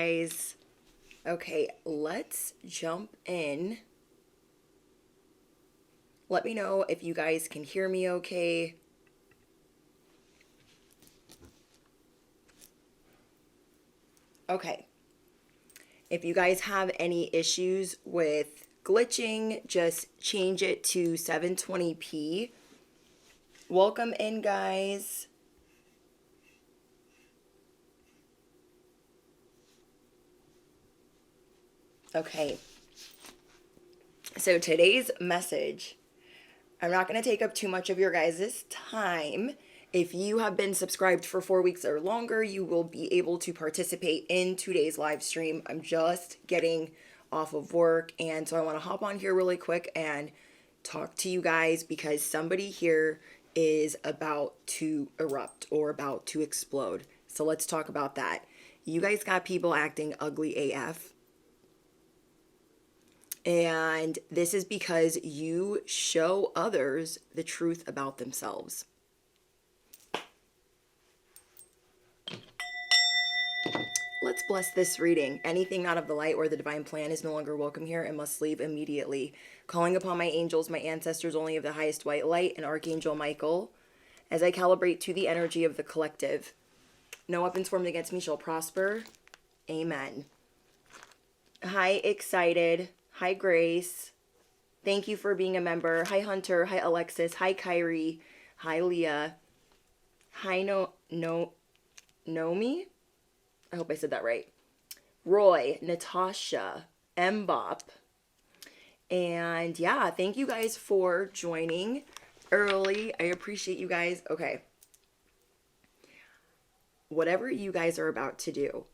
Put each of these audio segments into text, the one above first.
guys. Okay, let's jump in. Let me know if you guys can hear me okay. Okay. If you guys have any issues with glitching, just change it to 720p. Welcome in, guys. Okay. So today's message, I'm not going to take up too much of your guys' time. If you have been subscribed for 4 weeks or longer, you will be able to participate in today's live stream. I'm just getting off of work, and so I want to hop on here really quick and talk to you guys because somebody here is about to erupt or about to explode. So let's talk about that. You guys got people acting ugly AF. And this is because you show others the truth about themselves. Let's bless this reading. Anything not of the light or the divine plan is no longer welcome here and must leave immediately. Calling upon my angels, my ancestors only of the highest white light, and Archangel Michael, as I calibrate to the energy of the collective. No weapons formed against me shall prosper. Amen. Hi, Excited. Hi, Grace. Thank you for being a member. Hi, Hunter. Hi, Alexis. Hi, Kyrie. Hi, Leah. Hi, Nomi. I hope I said that right. Roy, Natasha, Mbop. And yeah, thank you guys for joining early. I appreciate you guys. Okay. Whatever you guys are about to do,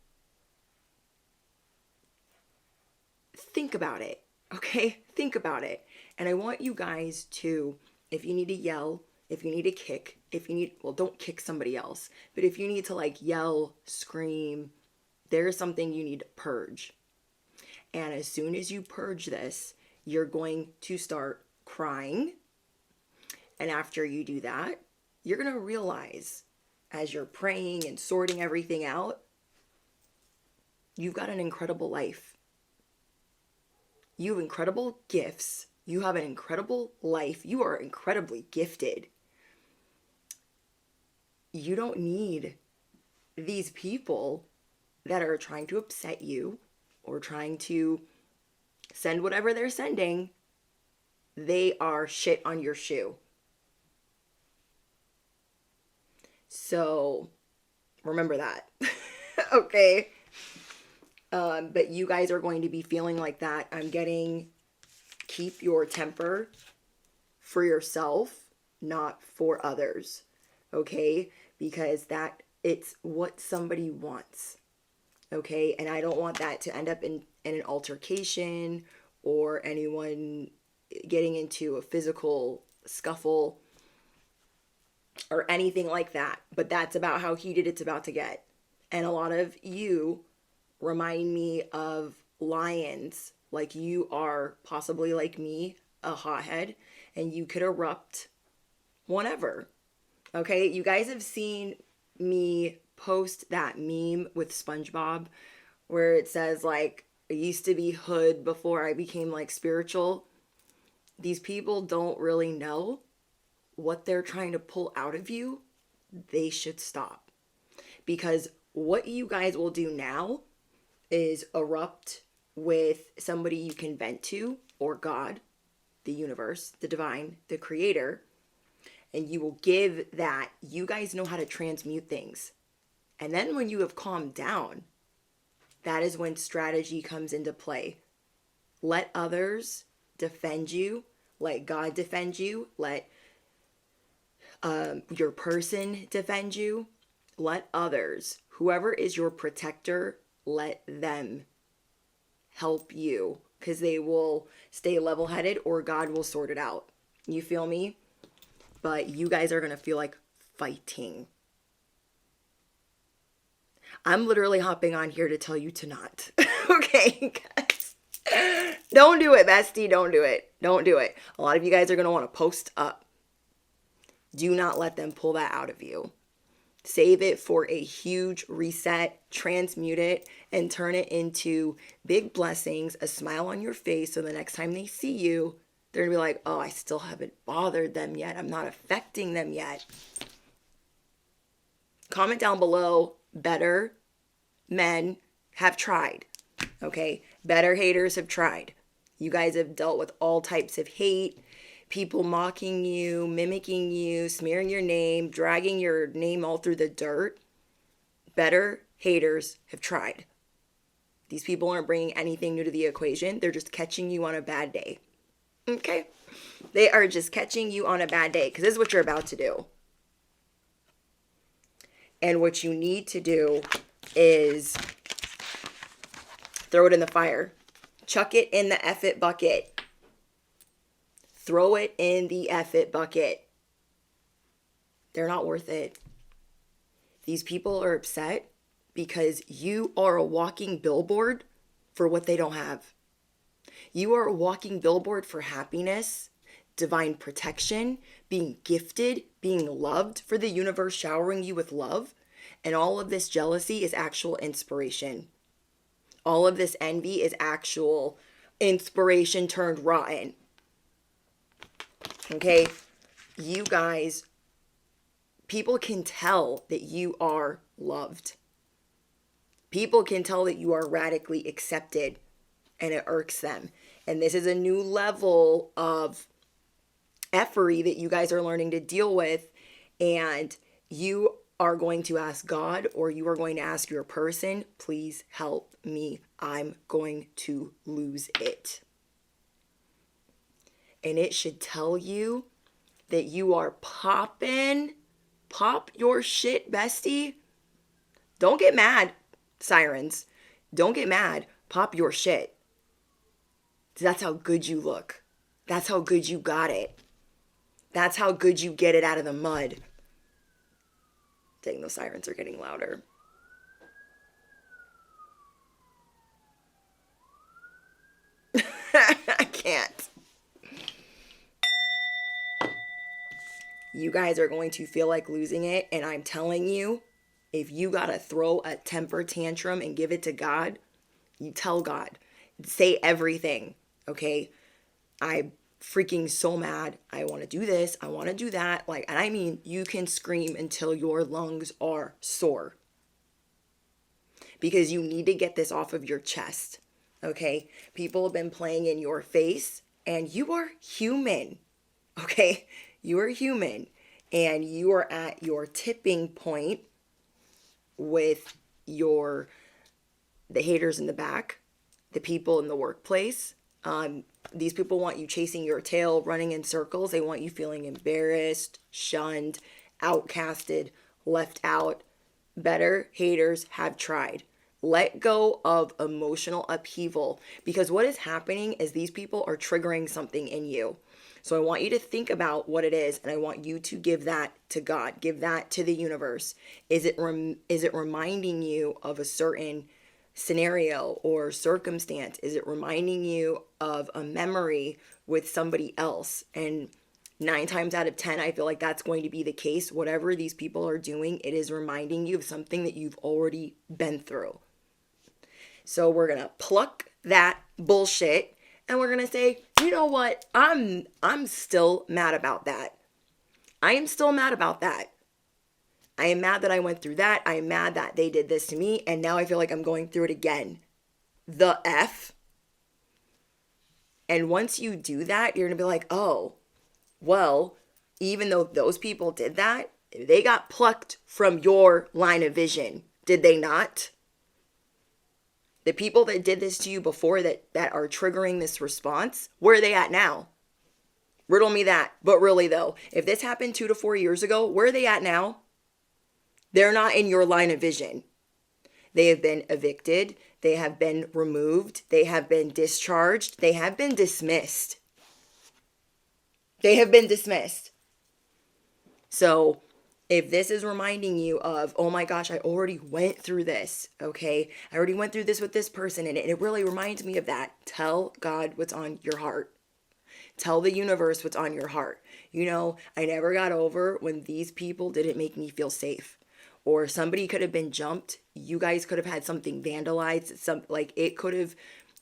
think about it, okay? Think about it. And I want you guys to, if you need to yell, if you need to kick, if you need, well, don't kick somebody else, but if you need to like yell, scream, there's something you need to purge. And as soon as you purge this, you're going to start crying. And after you do that, you're going to realize as you're praying and sorting everything out, you've got an incredible life. You have incredible gifts. You have an incredible life. You are incredibly gifted. You don't need these people that are trying to upset you or trying to send whatever they're sending. They are shit on your shoe. So remember that. Okay. But you guys are going to be feeling like that. I'm getting, keep your temper for yourself, not for others. Okay? Because it's what somebody wants. Okay? And I don't want that to end up in an altercation or anyone getting into a physical scuffle or anything like that. But that's about how heated it's about to get. And a lot of you remind me of lions. Like you are possibly like me, a hothead, and you could erupt whenever. Okay, you guys have seen me post that meme with SpongeBob where it says like, I used to be hood before I became like spiritual. These people don't really know what they're trying to pull out of you. They should stop. Because what you guys will do now is erupt with somebody you can vent to, or God, the universe, the divine, the creator, and you will give that. You guys know how to transmute things. And then when you have calmed down, that is when strategy comes into play. Let others defend you. Let God defend you. Let your person defend you. Let others, whoever is your protector, let them help you because they will stay level-headed or God will sort it out. You feel me? But you guys are going to feel like fighting. I'm literally hopping on here to tell you to not. Okay, guys. Don't do it, bestie. Don't do it. Don't do it. A lot of you guys are going to want to post up. Do not let them pull that out of you. Save it for a huge reset, transmute it, and turn it into big blessings, a smile on your face. So the next time they see you, they're gonna be like, oh, I still haven't bothered them yet. I'm not affecting them yet. Comment down below, better men have tried. Okay? Better haters have tried. You guys have dealt with all types of hate, people mocking you, mimicking you, smearing your name, dragging your name all through the dirt. Better haters have tried. These people aren't bringing anything new to the equation. They're just catching you on a bad day. Okay? They are just catching you on a bad day because this is what you're about to do. And what you need to do is throw it in the fire. Chuck it in the F it bucket. Throw it in the F it bucket. They're not worth it. These people are upset because you are a walking billboard for what they don't have. You are a walking billboard for happiness, divine protection, being gifted, being loved, for the universe showering you with love. And all of this jealousy is actual inspiration. All of this envy is actual inspiration turned rotten. Okay? You guys, people can tell that you are loved. People can tell that you are radically accepted, and it irks them. And this is a new level of effery that you guys are learning to deal with, and you are going to ask God, or you are going to ask your person, please help me. I'm going to lose it. And it should tell you that you are popping. Pop your shit, bestie. Don't get mad, sirens. Don't get mad. Pop your shit. That's how good you look. That's how good you got it. That's how good you get it out of the mud. Dang, those sirens are getting louder. I can't. You guys are going to feel like losing it, and I'm telling you, if you gotta throw a temper tantrum and give it to God, you tell God. Say everything, okay? I'm freaking so mad. I want to do this. I want to do that. Like, and I mean, you can scream until your lungs are sore. Because you need to get this off of your chest, okay? People have been playing in your face, and you are human, okay? You are human, and you are at your tipping point with the haters in the back, the people in the workplace. These people want you chasing your tail, running in circles. They want you feeling embarrassed, shunned, outcasted, left out. Better haters have tried. Let go of emotional upheaval, because what is happening is these people are triggering something in you. So I want you to think about what it is, and I want you to give that to God. Give that to the universe. Is it reminding you of a certain scenario or circumstance? Is it reminding you of a memory with somebody else? And 9 times out of 10, I feel like that's going to be the case. Whatever these people are doing, it is reminding you of something that you've already been through. So we're going to pluck that bullshit, and we're going to say, you know what? I'm still mad about that. I am still mad about that. I am mad that I went through that. I am mad that they did this to me, and now I feel like I'm going through it again. The F. And once you do that, you're going to be like, oh, well, even though those people did that, they got plucked from your line of vision. Did they not? The people that did this to you before that are triggering this response, where are they at now? Riddle me that. But really though, if this happened 2 to 4 years ago, where are they at now? They're not in your line of vision. They have been evicted. They have been removed. They have been discharged. They have been dismissed. They have been dismissed. So if this is reminding you of, oh my gosh, I already went through this, okay? I already went through this with this person, and it really reminds me of that. Tell God what's on your heart. Tell the universe what's on your heart. You know, I never got over when these people didn't make me feel safe. or somebody could have been jumped. You guys could have had something vandalized. It could have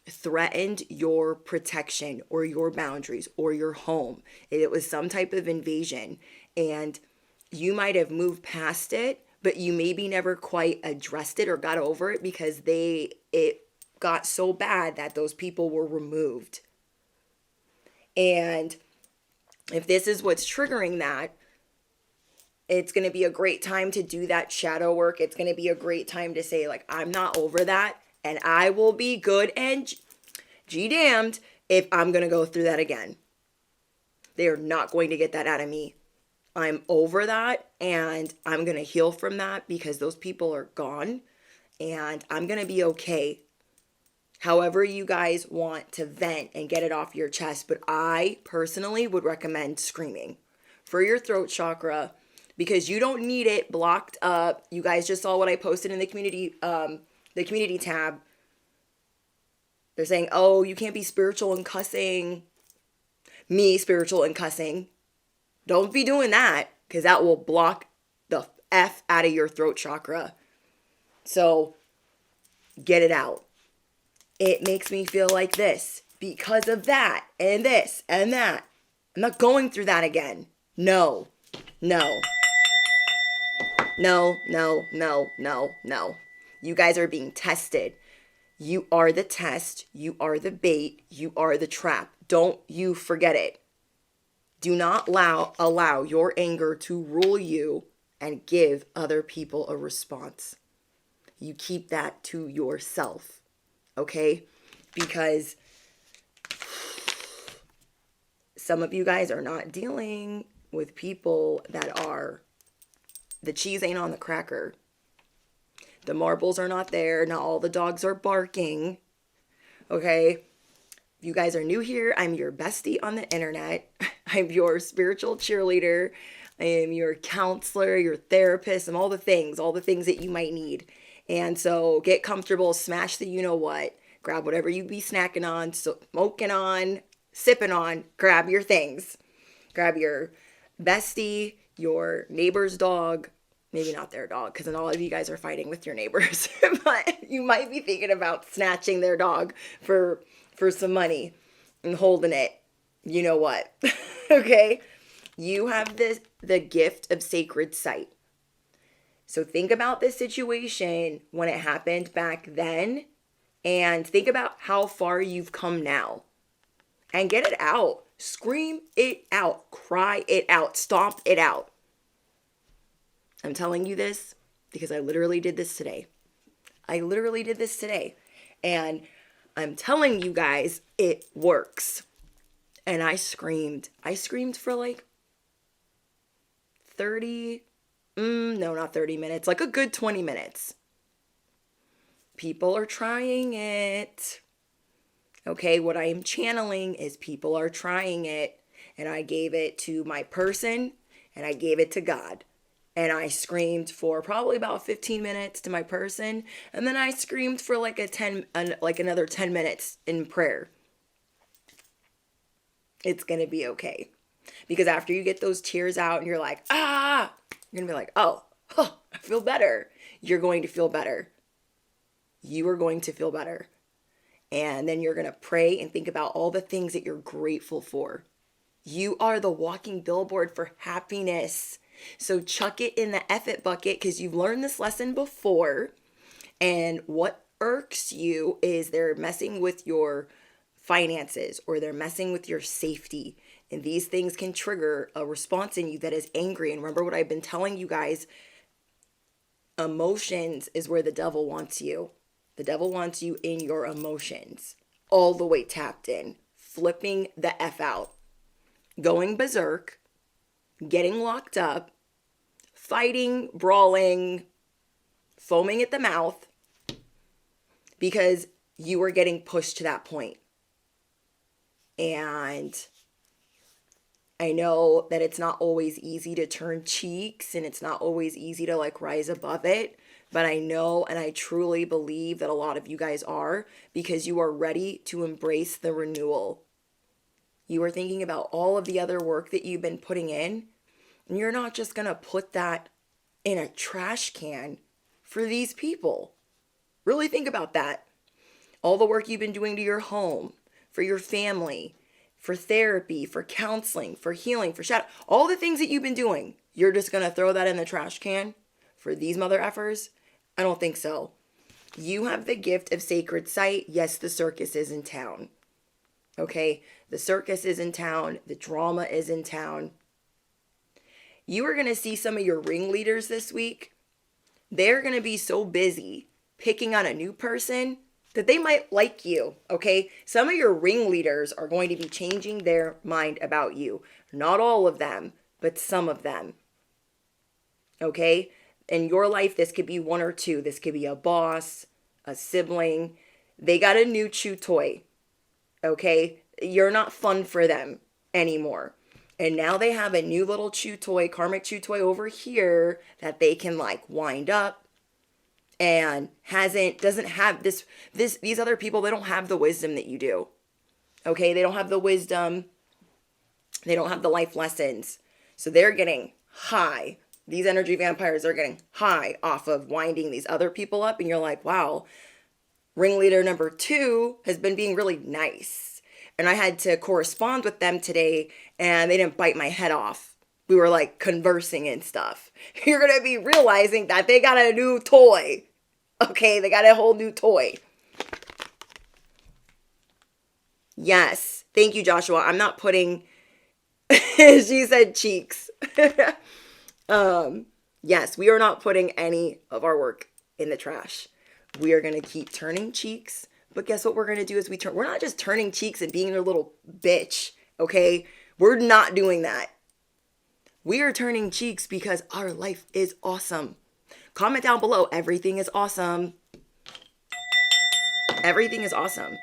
threatened your protection or your boundaries or your home. It was some type of invasion, and you might have moved past it, but you maybe never quite addressed it or got over it because it got so bad that those people were removed. And if this is what's triggering that, it's going to be a great time to do that shadow work. It's going to be a great time to say, like, I'm not over that, and I will be good and G damned if I'm going to go through that again. They are not going to get that out of me. I'm over that, and I'm going to heal from that because those people are gone, and I'm going to be okay. However you guys want to vent and get it off your chest, but I personally would recommend screaming for your throat chakra because you don't need it blocked up. You guys just saw what I posted in the community tab. They're saying, oh, you can't be spiritual and cussing. Me, spiritual and cussing. Don't be doing that because that will block the F out of your throat chakra. So get it out. It makes me feel like this because of that and this and that. I'm not going through that again. No. You guys are being tested. You are the test. You are the bait. You are the trap. Don't you forget it. Do not allow your anger to rule you and give other people a response. You keep that to yourself, okay? Because some of you guys are not dealing with people that are, the cheese ain't on the cracker. The marbles are not there. Not all the dogs are barking, okay? If you guys are new here, I'm your bestie on the internet. I'm your spiritual cheerleader. I am your counselor, your therapist, and all the things that you might need. And so get comfortable, smash the you-know-what, grab whatever you be snacking on, smoking on, sipping on, grab your things. Grab your bestie, your neighbor's dog, maybe not their dog, because then all of you guys are fighting with your neighbors, but you might be thinking about snatching their dog for some money and holding it. You know what? Okay? You have the gift of sacred sight. So think about this situation when it happened back then and think about how far you've come now. And get it out. Scream it out. Cry it out. Stomp it out. I'm telling you this because I literally did this today. And I'm telling you guys, it works. And I screamed. For like 30, no, not 30 minutes, like a good 20 minutes. People are trying it. Okay, what I am channeling is people are trying it. And I gave it to my person and I gave it to God. And I screamed for probably about 15 minutes to my person. And then I screamed for like another 10 minutes in prayer. It's going to be okay. Because after you get those tears out and you're like, you're going to be like, oh, I feel better. You're going to feel better. You are going to feel better. And then you're going to pray and think about all the things that you're grateful for. You are the walking billboard for happiness. So chuck it in the F it bucket because you've learned this lesson before. And what irks you is they're messing with your finances or they're messing with your safety. And these things can trigger a response in you that is angry. And remember what I've been telling you guys, emotions is where the devil wants you. The devil wants you in your emotions, all the way tapped in, flipping the F out, going berserk, getting locked up, fighting, brawling, foaming at the mouth, because you are getting pushed to that point. And I know that it's not always easy to turn cheeks and it's not always easy to like rise above it. But I know and I truly believe that a lot of you guys are, because you are ready to embrace the renewal. You are thinking about all of the other work that you've been putting in, and you're not just going to put that in a trash can for these people. Really think about that. All the work you've been doing to your home, for your family, for therapy, for counseling, for healing, for shadow, all the things that you've been doing, you're just going to throw that in the trash can for these mother effers? I don't think so. You have the gift of sacred sight. Yes, the circus is in town. Okay? The circus is in town. The drama is in town. You are going to see some of your ringleaders this week. They're going to be so busy picking on a new person that they might like you, okay? Some of your ringleaders are going to be changing their mind about you. Not all of them, but some of them, okay? In your life, this could be one or two. This could be a boss, a sibling. They got a new chew toy, okay? You're not fun for them anymore. And now they have a new little chew toy, karmic chew toy over here that they can like wind up, and doesn't have these other people, they don't have the wisdom that you do. Okay? They don't have the wisdom. They don't have the life lessons. So they're getting high. These energy vampires are getting high off of winding these other people up. And you're like, wow, ringleader number 2 has been being really nice. And I had to correspond with them today, and they didn't bite my head off. We were like conversing and stuff. You're going to be realizing that they got a new toy. Okay, they got a whole new toy. Yes. Thank you, Joshua. I'm not putting, she said cheeks. Yes, we are not putting any of our work in the trash. We are going to keep turning cheeks. But guess what we're going to do is we're not just turning cheeks and being a little bitch. Okay, we're not doing that. We are turning cheeks because our life is awesome. Comment down below. Everything is awesome. Everything is awesome.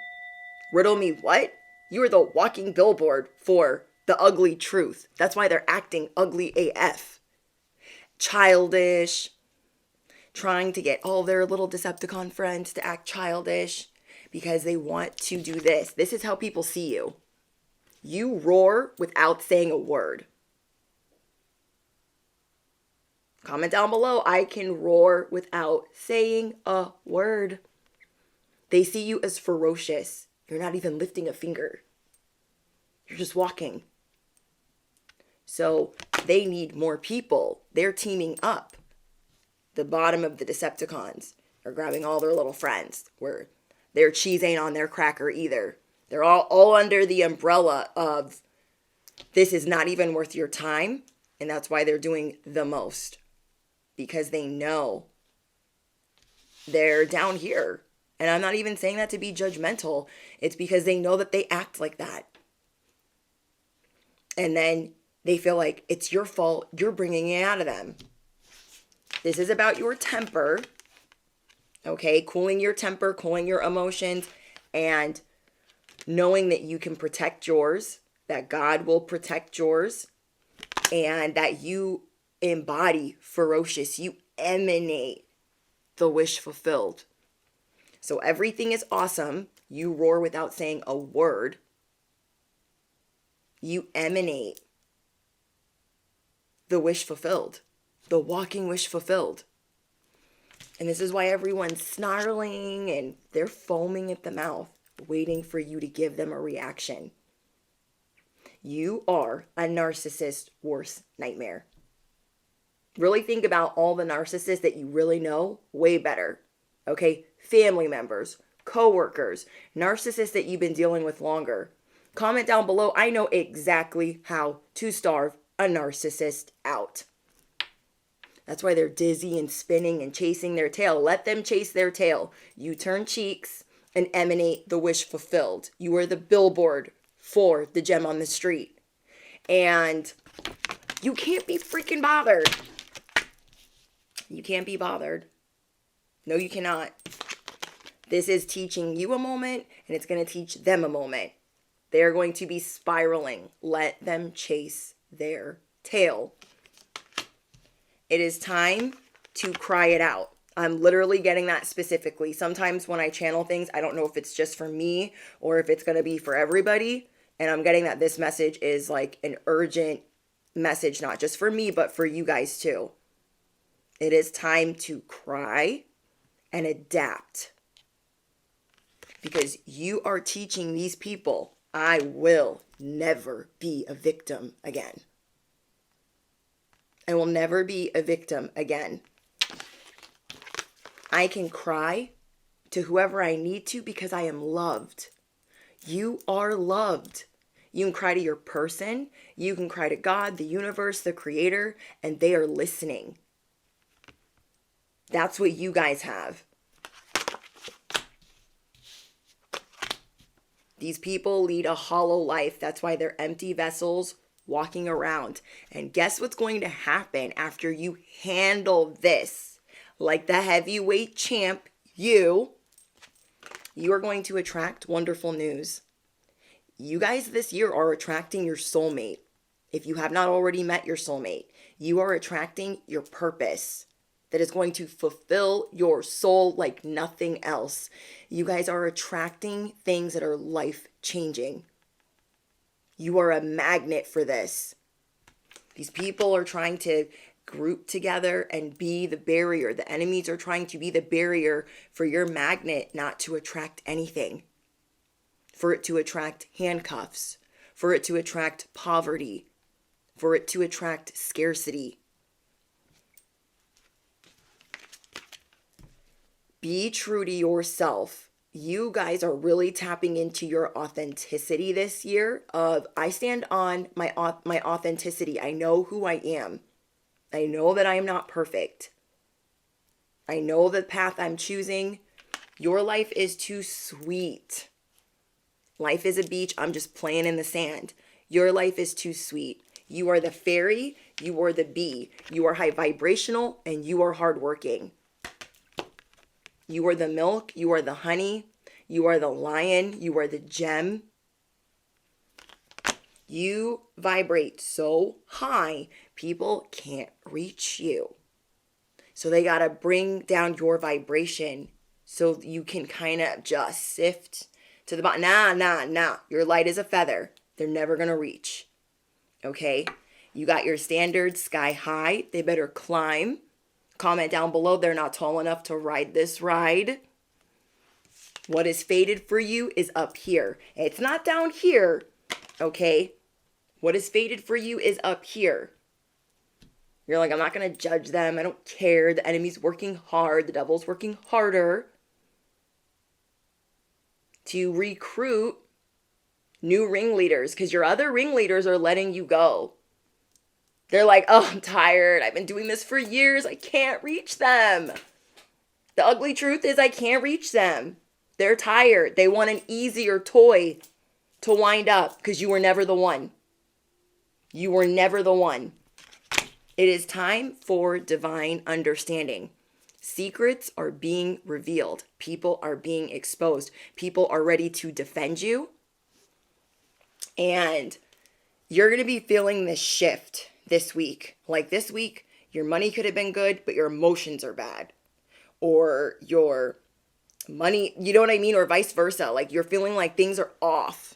Riddle me what? You are the walking billboard for the ugly truth. That's why they're acting ugly AF. Childish. Trying to get all their little Decepticon friends to act childish because they want to do this. This is how people see you. You roar without saying a word. Comment down below. I can roar without saying a word. They see you as ferocious. You're not even lifting a finger. You're just walking. So they need more people. They're teaming up. The bottom of the Decepticons are grabbing all their little friends. Where their cheese ain't on their cracker either. They're all under the umbrella of this is not even worth your time. And that's why they're doing the most. Because they know they're down here. And I'm not even saying that to be judgmental. It's because they know that they act like that. And then they feel like it's your fault. You're bringing it out of them. This is about your temper. Okay? Cooling your temper, cooling your emotions, and knowing that you can protect yours, that God will protect yours, and that you embody ferocious. You emanate the wish fulfilled. So everything is awesome. You roar without saying a word. You emanate the wish fulfilled. The walking wish fulfilled. And this is why everyone's snarling and they're foaming at the mouth, waiting for you to give them a reaction. You are a narcissist's worst nightmare. Really think about all the narcissists that you really know way better. Okay? Family members, coworkers, narcissists that you've been dealing with longer. Comment down below. I know exactly how to starve a narcissist out. That's why they're dizzy and spinning and chasing their tail. Let them chase their tail. You turn cheeks and emanate the wish fulfilled. You are the billboard for the gem on the street. And you can't be freaking bothered. You can't be bothered. No, you cannot. This is teaching you a moment, and it's going to teach them a moment. They're going to be spiraling. Let them chase their tail. It is time to cry it out. I'm literally getting that specifically. Sometimes when I channel things, I don't know if it's just for me or if it's going to be for everybody. And I'm getting that this message is like an urgent message, not just for me, but for you guys too. It is time to cry and adapt. Because you are teaching these people, I will never be a victim again. I will never be a victim again. I can cry to whoever I need to because I am loved. You are loved. You can cry to your person. You can cry to God, the universe, the creator, and they are listening. That's what you guys have. These people lead a hollow life. That's why they're empty vessels walking around. And guess what's going to happen after you handle this? Like the heavyweight champ, you are going to attract wonderful news. You guys this year are attracting your soulmate. If you have not already met your soulmate, you are attracting your purpose that is going to fulfill your soul like nothing else. You guys are attracting things that are life-changing. You are a magnet for this. These people are trying to group together and be the barrier. The enemies are trying to be the barrier for your magnet not to attract anything. For it to attract handcuffs. For it to attract poverty. For it to attract scarcity. Be true to yourself. You guys are really tapping into your authenticity this year of, I stand on my authenticity. I know who I am. I know that I am not perfect. I know the path I'm choosing. Your life is too sweet. Life is a beach. I'm just playing in the sand. Your life is too sweet. You are the fairy. You are the bee. You are high vibrational and you are hardworking. You are the milk, you are the honey, you are the lion, you are the gem. You vibrate so high, people can't reach you. So they got to bring down your vibration so you can kind of just sift to the bottom. Nah. Your light is a feather. They're never going to reach. Okay? You got your standards sky high. They better climb. Comment down below, they're not tall enough to ride this ride. What is fated for you is up here. It's not down here, okay? What is fated for you is up here. You're like, I'm not going to judge them. I don't care. The enemy's working hard. The devil's working harder to recruit new ringleaders because your other ringleaders are letting you go. They're like, oh, I'm tired. I've been doing this for years. I can't reach them. The ugly truth is I can't reach them. They're tired. They want an easier toy to wind up because you were never the one. You were never the one. It is time for divine understanding. Secrets are being revealed. People are being exposed. People are ready to defend you. And you're going to be feeling this shift this week. Like this week, your money could have been good, but your emotions are bad. Or your money, you know what I mean? Or vice versa. Like you're feeling like things are off.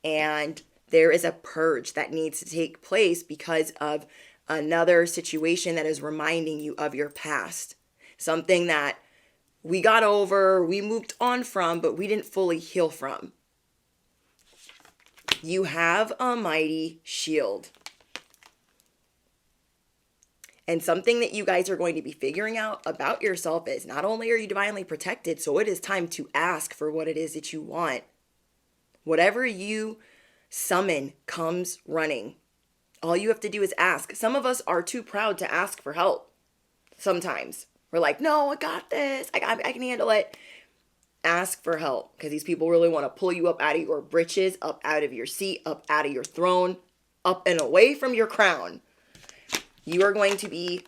And there is a purge that needs to take place because of another situation that is reminding you of your past. Something that we got over, we moved on from, but we didn't fully heal from. You have a mighty shield. And something that you guys are going to be figuring out about yourself is not only are you divinely protected, so it is time to ask for what it is that you want. Whatever you summon comes running. All you have to do is ask. Some of us are too proud to ask for help. Sometimes we're like, no, I got this. I can handle it. Ask for help because these people really want to pull you up out of your britches, up out of your seat, up out of your throne, up and away from your crown. You are going to be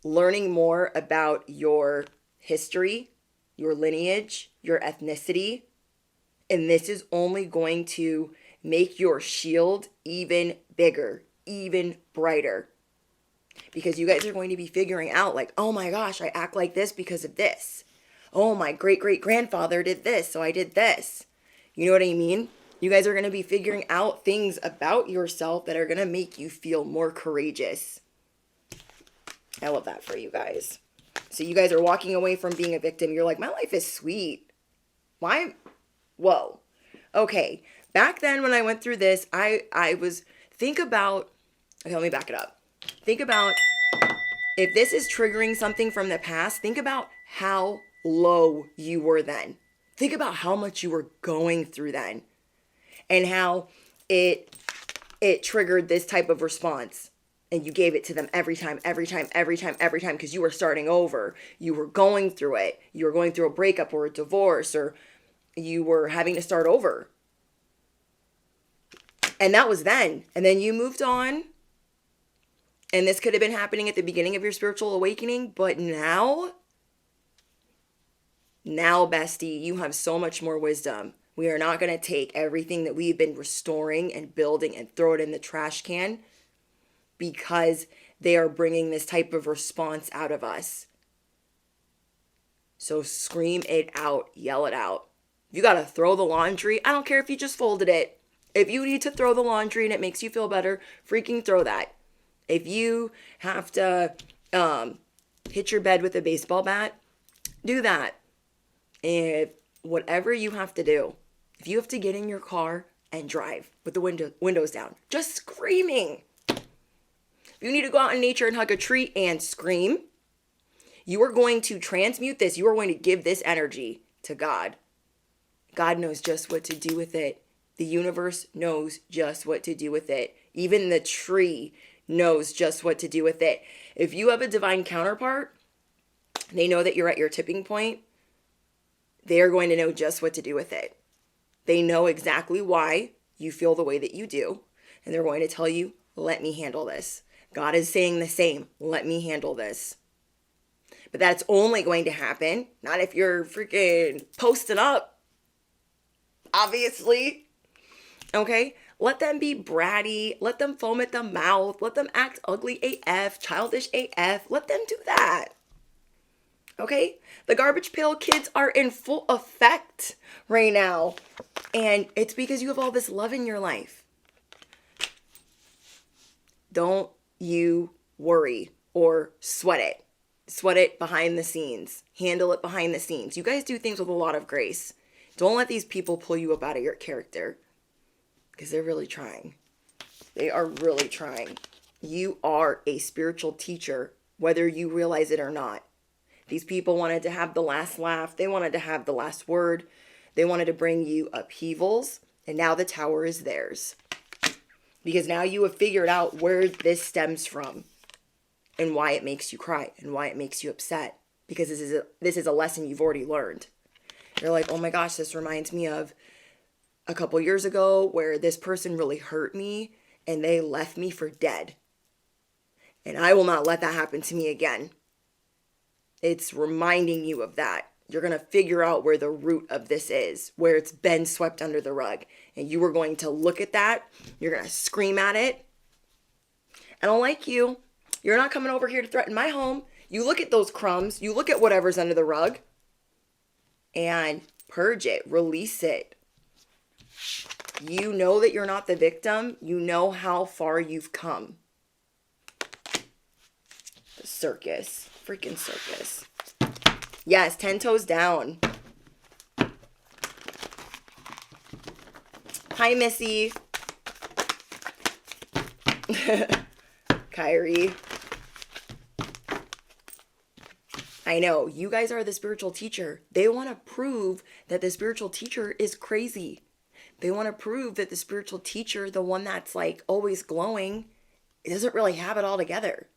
learning more about your history, your lineage, your ethnicity. And this is only going to make your shield even bigger, even brighter. Because you guys are going to be figuring out like, oh my gosh, I act like this because of this. Oh, my great-great-grandfather did this, so I did this. You know what I mean? You guys are going to be figuring out things about yourself that are going to make you feel more courageous. I love that for you guys. So you guys are walking away from being a victim. You're like, my life is sweet. Why? Whoa. Okay. Back then when I went through this, I was, think about, okay, let me back it up. Think about, if this is triggering something from the past, think about how low you were then. Think about how much you were going through then and how it triggered this type of response. And you gave it to them every time, because you were starting over. You were going through it. You were going through a breakup or a divorce, or you were having to start over. And that was then. And then you moved on. And this could have been happening at the beginning of your spiritual awakening. But now, bestie, you have so much more wisdom. We are not going to take everything that we've been restoring and building and throw it in the trash can because they are bringing this type of response out of us. So scream it out, yell it out. If you got to throw the laundry, I don't care if you just folded it. If you need to throw the laundry and it makes you feel better, freaking throw that. If you have to hit your bed with a baseball bat, do that. If whatever you have to do, if you have to get in your car and drive with the windows down, just screaming. If you need to go out in nature and hug a tree and scream, you are going to transmute this. You are going to give this energy to God. God knows just what to do with it. The universe knows just what to do with it. Even the tree knows just what to do with it. If you have a divine counterpart, they know that you're at your tipping point. They are going to know just what to do with it. They know exactly why you feel the way that you do. And they're going to tell you, let me handle this. God is saying the same. Let me handle this. But that's only going to happen, not if you're freaking posting up. Obviously. Okay? Let them be bratty. Let them foam at the mouth. Let them act ugly AF, childish AF. Let them do that. Okay? The garbage pail kids are in full effect right now. And it's because you have all this love in your life. Don't you worry or sweat it. Sweat it behind the scenes. Handle it behind the scenes. You guys do things with a lot of grace. Don't let these people pull you up out of your character. Because they're really trying. They are really trying. You are a spiritual teacher, whether you realize it or not. These people wanted to have the last laugh. They wanted to have the last word. They wanted to bring you upheavals. And now the tower is theirs. Because now you have figured out where this stems from. And why it makes you cry. And why it makes you upset. Because this is a lesson you've already learned. You're like, oh my gosh, this reminds me of a couple years ago where this person really hurt me. And they left me for dead. And I will not let that happen to me again. It's reminding you of that. You're going to figure out where the root of this is, where it's been swept under the rug. And you are going to look at that. You're going to scream at it. I don't like you. You're not coming over here to threaten my home. You look at those crumbs. You look at whatever's under the rug. And purge it. Release it. You know that you're not the victim. You know how far you've come. The circus. Freaking circus. Yes, 10 toes down. Hi, Missy. Kyrie. I know, you guys are the spiritual teacher. They want to prove that the spiritual teacher is crazy. They want to prove that the spiritual teacher, the one that's like always glowing, doesn't really have it all together.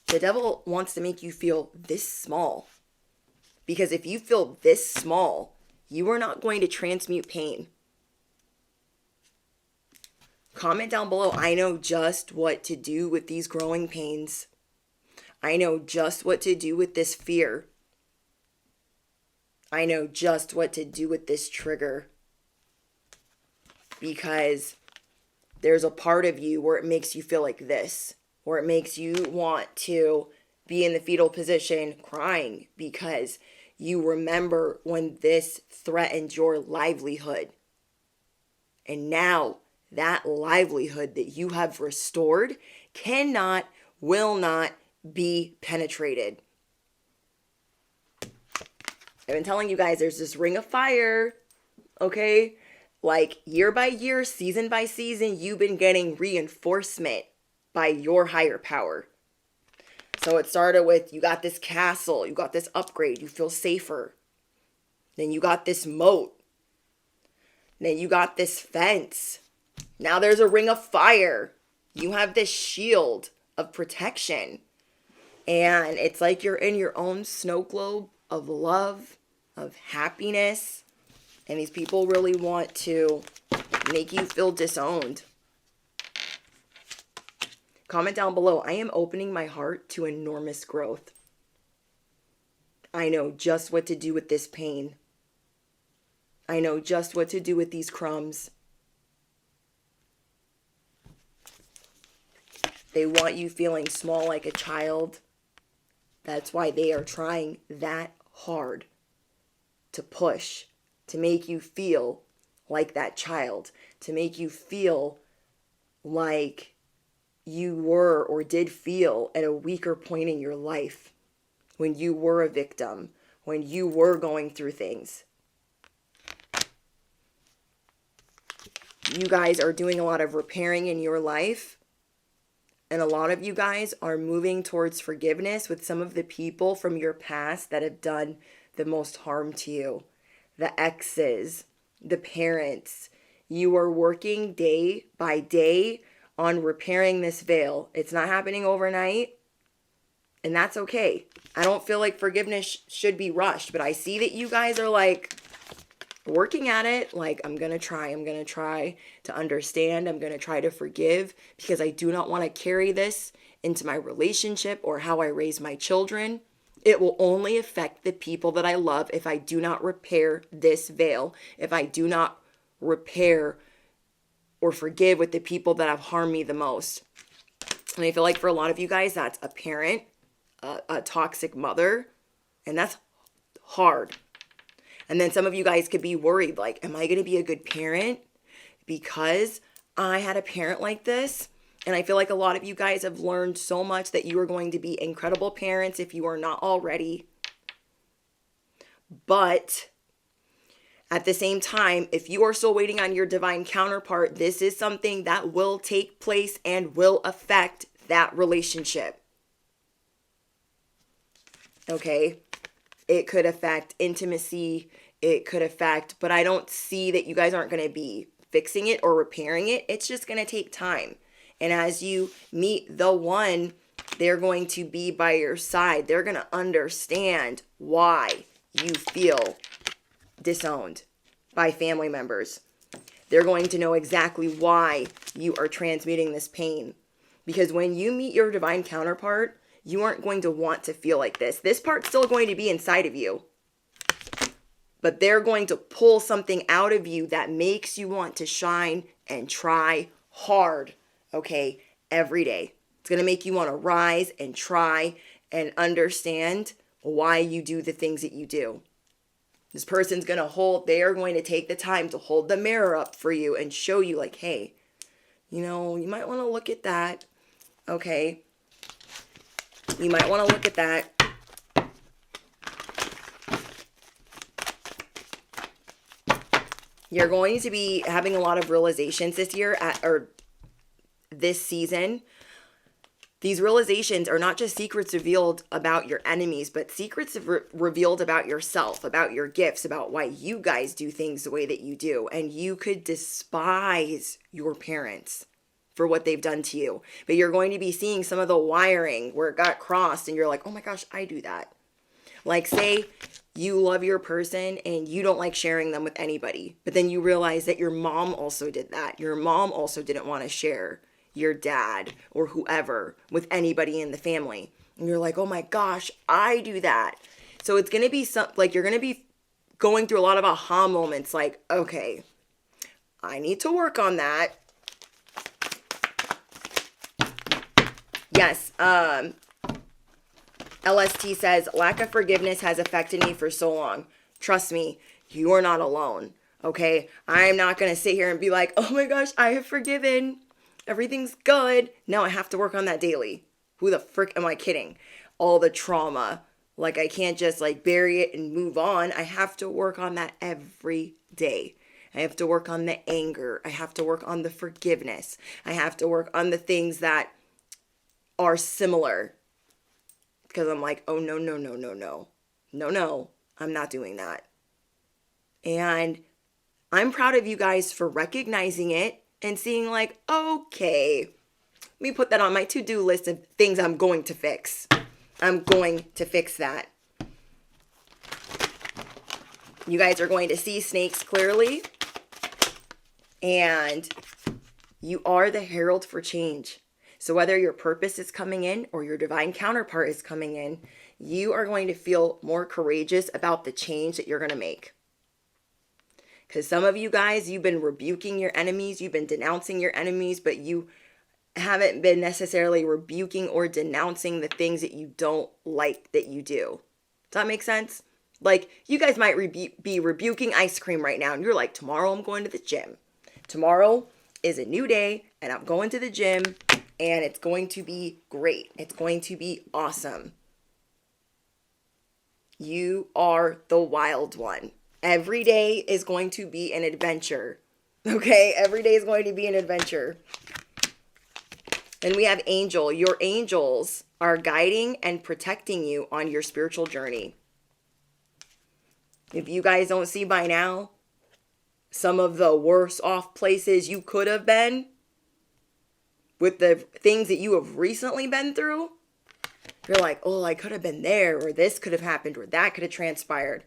The devil wants to make you feel this small. Because if you feel this small, you are not going to transmute pain. Comment down below, I know just what to do with these growing pains. I know just what to do with this fear. I know just what to do with this trigger. Because there's a part of you where it makes you feel like this. Or it makes you want to be in the fetal position crying because you remember when this threatened your livelihood. And now that livelihood that you have restored cannot will not be penetrated. I've been telling you guys there's this ring of fire, okay? Like year by year, season by season, you've been getting reinforcement by your higher power. So it started with you got this castle, you got this upgrade, you feel safer. Then you got this moat. Then you got this fence. Now there's a ring of fire. You have this shield of protection. And it's like you're in your own snow globe of love, of happiness. And these people really want to make you feel disowned. Comment down below. I am opening my heart to enormous growth. I know just what to do with this pain. I know just what to do with these crumbs. They want you feeling small like a child. That's why they are trying that hard to push, to make you feel like that child, to make you feel like you were or did feel at a weaker point in your life when you were a victim, when you were going through things. You guys are doing a lot of repairing in your life. And a lot of you guys are moving towards forgiveness with some of the people from your past that have done the most harm to you. The exes, the parents. You are working day by day on repairing this veil. It's not happening overnight. And that's okay. I don't feel like forgiveness should be rushed. But I see that you guys are like working at it. Like, I'm going to try to understand. I'm going to try to forgive because I do not want to carry this into my relationship or how I raise my children. It will only affect the people that I love if I do not repair this veil, if I do not repair or forgive with the people that have harmed me the most. And I feel like for a lot of you guys, that's a parent, a toxic mother, and that's hard. And then some of you guys could be worried, like, am I going to be a good parent because I had a parent like this? And I feel like a lot of you guys have learned so much that you are going to be incredible parents if you are not already. But at the same time, if you are still waiting on your divine counterpart, this is something that will take place and will affect that relationship. Okay? It could affect intimacy. It could affect, but I don't see that you guys aren't going to be fixing it or repairing it. It's just going to take time. And as you meet the one, they're going to be by your side. They're going to understand why you feel disowned by family members. They're going to know exactly why you are transmuting this pain. Because when you meet your divine counterpart, you aren't going to want to feel like this. This part's still going to be inside of you. But they're going to pull something out of you that makes you want to shine and try hard, okay, every day. It's going to make you want to rise and try and understand why you do the things that you do. This person's going to they are going to take the time to hold the mirror up for you and show you like, hey, you know, you might want to look at that, okay? You might want to look at that. You're going to be having a lot of realizations this year or this season. These realizations are not just secrets revealed about your enemies, but secrets revealed about yourself, about your gifts, about why you guys do things the way that you do. And you could despise your parents for what they've done to you. But you're going to be seeing some of the wiring where it got crossed and you're like, oh my gosh, I do that. Like say you love your person and you don't like sharing them with anybody, but then you realize that your mom also did that. Your mom also didn't want to share your dad or whoever with anybody in the family. And you're like, oh my gosh, I do that. So it's going to be like you're going to be going through a lot of aha moments like, okay, I need to work on that. Yes, LST says, lack of forgiveness has affected me for so long. Trust me, you are not alone, okay? I'm not going to sit here and be like, oh my gosh, I have forgiven. Everything's good. No, I have to work on that daily. Who the frick am I kidding? All the trauma. Like, I can't just like bury it and move on. I have to work on that every day. I have to work on the anger. I have to work on the forgiveness. I have to work on the things that are similar. Because I'm like, oh, no, no, no, no, no. No, no, I'm not doing that. And I'm proud of you guys for recognizing it and seeing like, okay, let me put that on my to-do list of things I'm going to fix. I'm going to fix that. You guys are going to see snakes clearly. And you are the herald for change. So whether your purpose is coming in or your divine counterpart is coming in, you are going to feel more courageous about the change that you're going to make. Because some of you guys, you've been rebuking your enemies, you've been denouncing your enemies, but you haven't been necessarily rebuking or denouncing the things that you don't like that you do. Does that make sense? Like, you guys might be rebuking ice cream right now, and you're like, tomorrow I'm going to the gym. Tomorrow is a new day, and I'm going to the gym, and it's going to be great. It's going to be awesome. You are the wild one. Every day is going to be an adventure. Okay? Every day is going to be an adventure. And we have angel. Your angels are guiding and protecting you on your spiritual journey. If you guys don't see by now, some of the worse off places you could have been with the things that you have recently been through, you're like, oh, I could have been there, or this could have happened, or that could have transpired.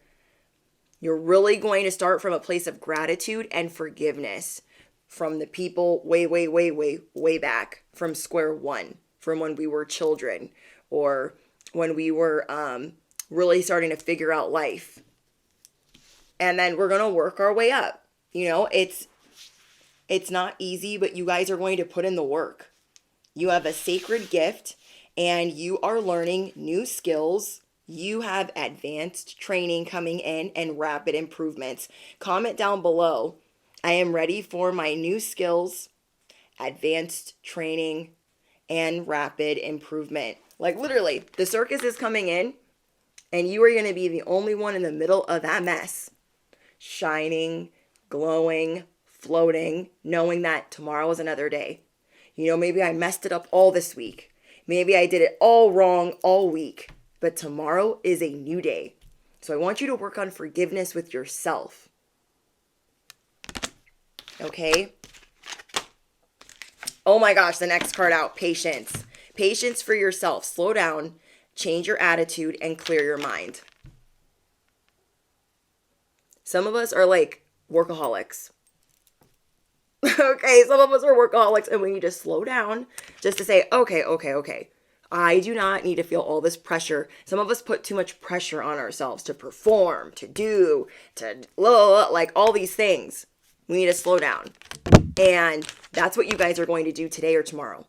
You're really going to start from a place of gratitude and forgiveness from the people way, way, way, way, way back, from square one, from when we were children, or when we were really starting to figure out life. And then we're going to work our way up. You know, it's not easy, but you guys are going to put in the work. You have a sacred gift and you are learning new skills. You have advanced training coming in and rapid improvements. Comment down below. I am ready for my new skills, advanced training, and rapid improvement. Like literally, the circus is coming in and you are going to be the only one in the middle of that mess. Shining, glowing, floating, knowing that tomorrow is another day. You know, maybe I messed it up all this week. Maybe I did it all wrong all week. But tomorrow is a new day. So I want you to work on forgiveness with yourself. Okay? Oh my gosh, the next card out, patience. Patience for yourself. Slow down, change your attitude, and clear your mind. Some of us are like workaholics. Okay, some of us are workaholics and we need to slow down just to say, okay. I do not need to feel all this pressure. Some of us put too much pressure on ourselves to perform, to do, to like all these things. We need to slow down. And that's what you guys are going to do today or tomorrow.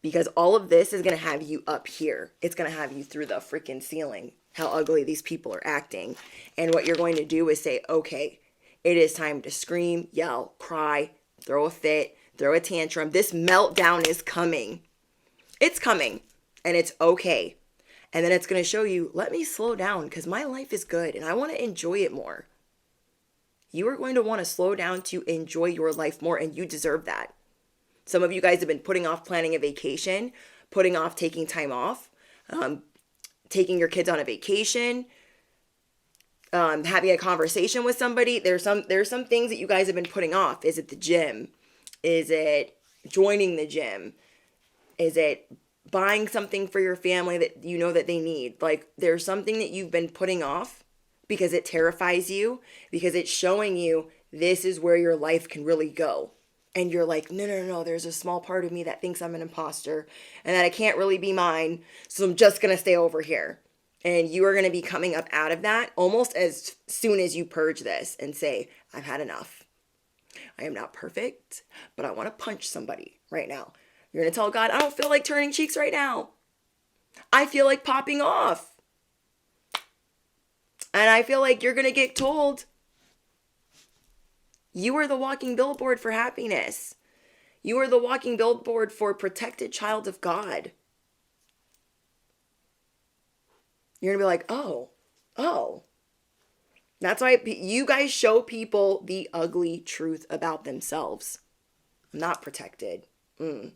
Because all of this is going to have you up here. It's going to have you through the freaking ceiling. How ugly these people are acting. And what you're going to do is say, okay, it is time to scream, yell, cry, throw a fit, throw a tantrum. This meltdown is coming. It's coming. And it's okay. And then it's going to show you, let me slow down because my life is good and I want to enjoy it more. You are going to want to slow down to enjoy your life more, and you deserve that. Some of you guys have been putting off planning a vacation, putting off taking time off, taking your kids on a vacation, having a conversation with somebody. There's some things that you guys have been putting off. Is it the gym? Is it joining the gym? Is it buying something for your family that you know that they need? Like, there's something that you've been putting off because it terrifies you, because it's showing you this is where your life can really go. And you're like, no, there's a small part of me that thinks I'm an imposter and that I can't really be mine. So I'm just going to stay over here. And you are going to be coming up out of that almost as soon as you purge this and say, I've had enough. I am not perfect, but I want to punch somebody right now. You're going to tell God, I don't feel like turning cheeks right now. I feel like popping off. And I feel like you're going to get told, you are the walking billboard for happiness. You are the walking billboard for protected child of God. You're going to be like, oh. That's why you guys show people the ugly truth about themselves. I'm not protected. I'm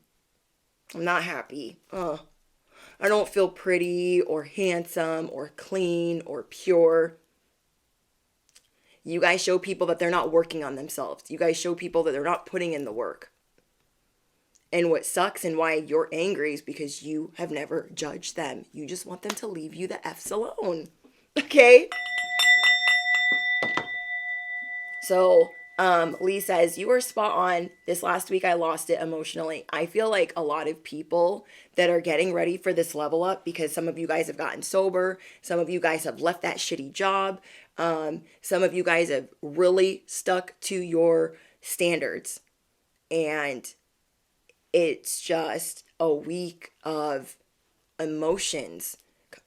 not happy. I don't feel pretty or handsome or clean or pure. You guys show people that they're not working on themselves. You guys show people that they're not putting in the work. And what sucks and why you're angry is because you have never judged them. You just want them to leave you the F's alone. Okay? So, Lee says, you were spot on. This last week, I lost it emotionally. I feel like a lot of people that are getting ready for this level up, because some of you guys have gotten sober. Some of you guys have left that shitty job. Some of you guys have really stuck to your standards. And it's just a week of emotions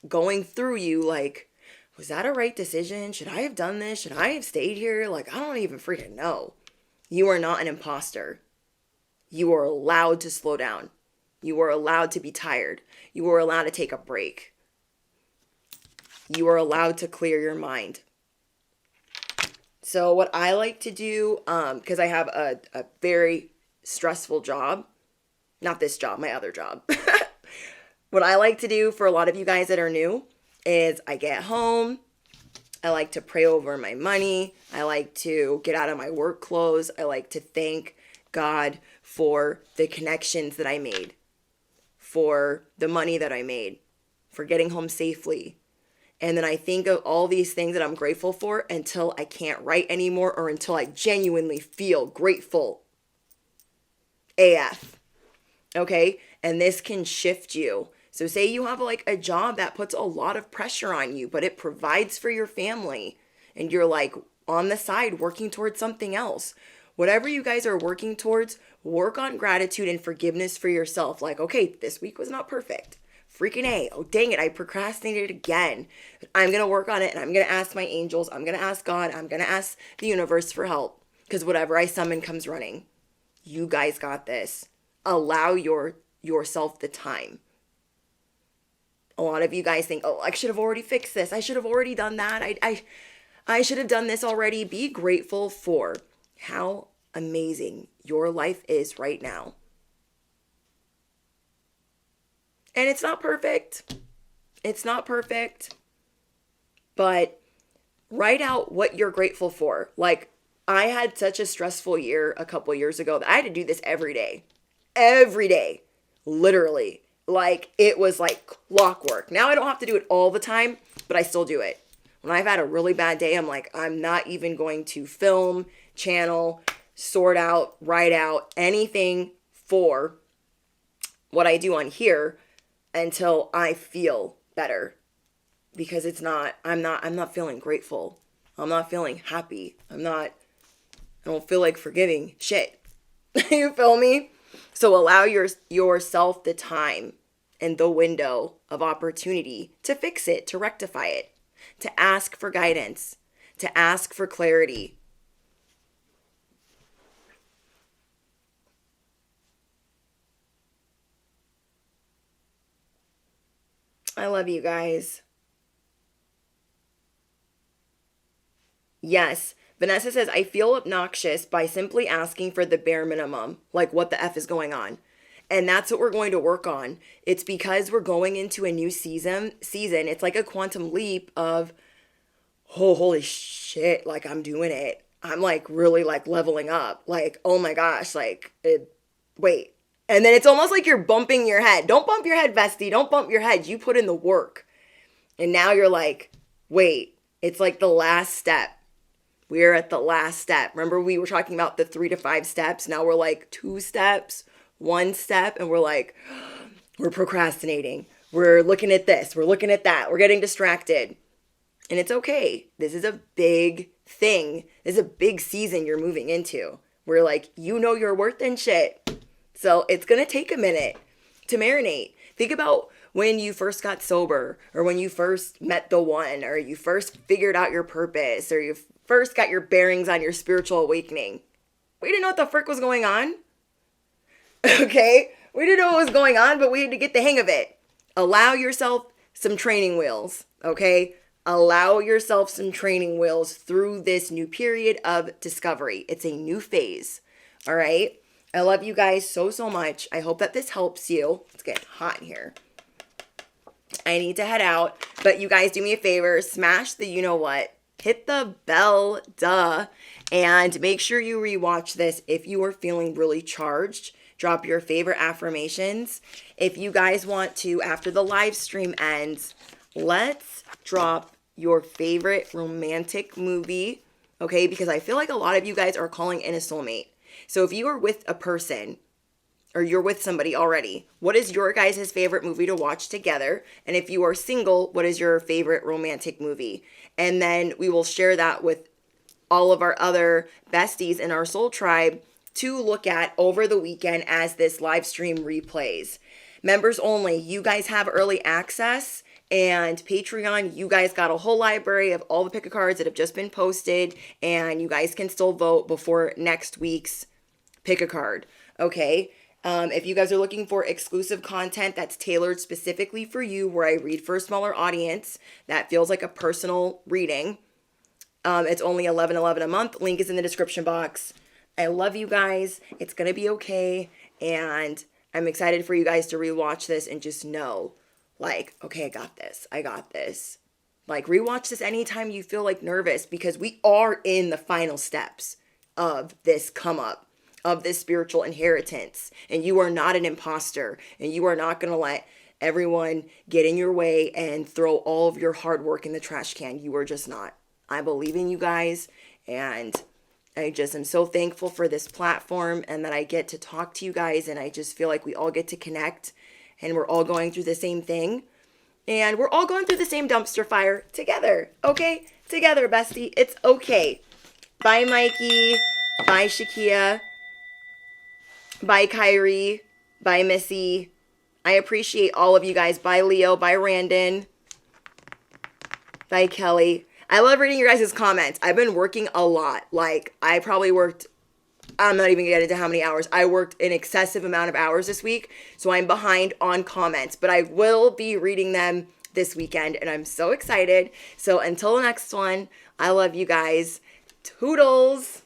going through you like, was that a right decision? Should I have done this? Should I have stayed here? Like, I don't even freaking know. You are not an imposter. You are allowed to slow down. You are allowed to be tired. You are allowed to take a break. You are allowed to clear your mind. So what I like to do, because I have a very stressful job, not this job, my other job. What I like to do for a lot of you guys that are new is I get home, I like to pray over my money, I like to get out of my work clothes, I like to thank God for the connections that I made, for the money that I made, for getting home safely. And then I think of all these things that I'm grateful for until I can't write anymore or until I genuinely feel grateful AF. Okay? And this can shift you. So say you have like a job that puts a lot of pressure on you, but it provides for your family and you're like on the side working towards something else. Whatever you guys are working towards, work on gratitude and forgiveness for yourself. Like, okay, this week was not perfect. Freaking A. Oh, dang it. I procrastinated again. I'm going to work on it and I'm going to ask my angels. I'm going to ask God. I'm going to ask the universe for help because whatever I summon comes running. You guys got this. Allow yourself the time. A lot of you guys think, oh, I should have already fixed this. I should have already done that. I should have done this already. Be grateful for how amazing your life is right now. And it's not perfect. It's not perfect. But write out what you're grateful for. Like, I had such a stressful year a couple years ago that I had to do this every day. Every day. Literally. Like, it was like clockwork. Now I don't have to do it all the time, but I still do it. When I've had a really bad day, I'm like, I'm not even going to film, channel, sort out, write out anything for what I do on here until I feel better. Because I'm not feeling grateful. I'm not feeling happy. I don't feel like forgiving shit. You feel me? So allow yourself the time and the window of opportunity to fix it, to rectify it, to ask for guidance, to ask for clarity. I love you guys. Yes. Vanessa says, I feel obnoxious by simply asking for the bare minimum. Like, what the F is going on? And that's what we're going to work on. It's because we're going into a new season. It's like a quantum leap of, oh, holy shit. Like, I'm doing it. I'm like really like leveling up. Like, oh my gosh. Like, wait. And then it's almost like you're bumping your head. Don't bump your head, bestie. Don't bump your head. You put in the work. And now you're like, wait. It's like the last step. We're at the last step. Remember we were talking about the 3 to 5 steps. Now we're like 2 steps, 1 step. And we're like, we're procrastinating. We're looking at this. We're looking at that. We're getting distracted. And it's okay. This is a big thing. This is a big season you're moving into. We're like, you know your worth and shit. So it's going to take a minute to marinate. Think about when you first got sober or when you first met the one or you first figured out your purpose or you first got your bearings on your spiritual awakening. We didn't know what the frick was going on. Okay? We didn't know what was going on, but we had to get the hang of it. Allow yourself some training wheels. Okay? Allow yourself some training wheels through this new period of discovery. It's a new phase. All right? I love you guys so, so much. I hope that this helps you. It's getting hot in here. I need to head out. But you guys do me a favor. Smash the you know what. Hit the bell, duh. And make sure you rewatch this if you are feeling really charged. Drop your favorite affirmations. If you guys want to, after the live stream ends, let's drop your favorite romantic movie. Okay? Because I feel like a lot of you guys are calling in a soulmate. So if you are with a person or you're with somebody already, what is your guys' favorite movie to watch together? And if you are single, what is your favorite romantic movie? And then we will share that with all of our other besties in our soul tribe to look at over the weekend as this live stream replays. Members only, you guys have early access. And Patreon, you guys got a whole library of all the pick a cards that have just been posted. And you guys can still vote before next week's pick a card. Okay? If you guys are looking for exclusive content that's tailored specifically for you, where I read for a smaller audience, that feels like a personal reading. It's only $11.11 a month. Link is in the description box. I love you guys. It's going to be okay. And I'm excited for you guys to rewatch this and just know, like, okay, I got this. I got this. Like, rewatch this anytime you feel like nervous, because we are in the final steps of this come up, of this spiritual inheritance. And you are not an imposter. And you are not going to let everyone get in your way and throw all of your hard work in the trash can. You are just not. I believe in you guys, and I just am so thankful for this platform and that I get to talk to you guys, and I just feel like we all get to connect, and we're all going through the same thing, and we're all going through the same dumpster fire together, okay? Together, bestie. It's okay. Bye, Mikey. Bye, Shakia. Bye, Kyrie. Bye, Missy. I appreciate all of you guys. Bye, Leo. Bye, Randon. Bye, Kelly. I love reading your guys' comments. I've been working a lot. Like, I probably worked, I'm not even going to get into how many hours. I worked an excessive amount of hours this week, so I'm behind on comments. But I will be reading them this weekend, and I'm so excited. So until the next one, I love you guys. Toodles!